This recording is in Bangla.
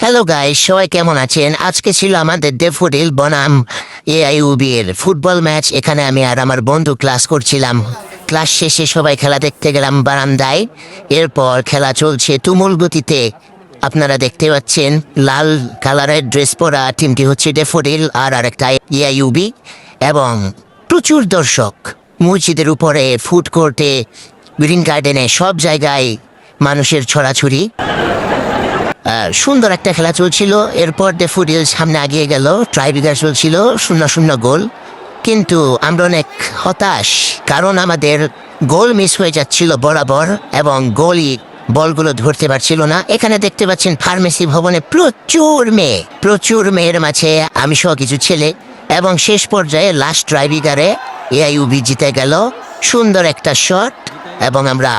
হ্যালো গাইস, সবাই কেমন আছেন? আজকে ছিল আমাদের ডেফোডিল বনাম এআইইউবি এর ফুটবল ম্যাচ। এখানে আমি আর আমার বন্ধু ক্লাস করছিলাম। ক্লাস শেষে সবাই খেলা দেখতে গেলাম বারান্দায়। এরপর খেলা চলছে তুমুল গতিতে। আপনারা দেখতে পাচ্ছেন লাল কালারের ড্রেস পরা টিমটি হচ্ছে ডেফোডিল আর আরেকটা এআইইউবি, এবং প্রচুর দর্শক মসজিদের উপরে, ফুড কোর্টে, গ্রিন গার্ডেনে, সব জায়গায় মানুষের ছড়াছড়ি। সুন্দর একটা খেলা চলছিল। এরপর ডেফোডিল সামনে আগিয়ে গেল, ট্রাইব্রেকার চলছিল, 0-0 গোল। কিন্তু আমরা অনেক হতাশ, কারণ আমাদের গোল মিস হয়ে যাচ্ছিল বরাবর, এবং গোলই বলগুলো ধরতে পারছিল না। এখানে দেখতে পাচ্ছেন ফার্মেসি ভবনে প্রচুর মেয়ের মাঝে আমি সহ কিছু ছেলে, এবং শেষ পর্যায়ে লাস্ট ট্রাইব্রেকারে এআইইউবি জিতে গেল। সুন্দর একটা শট, এবং আমরা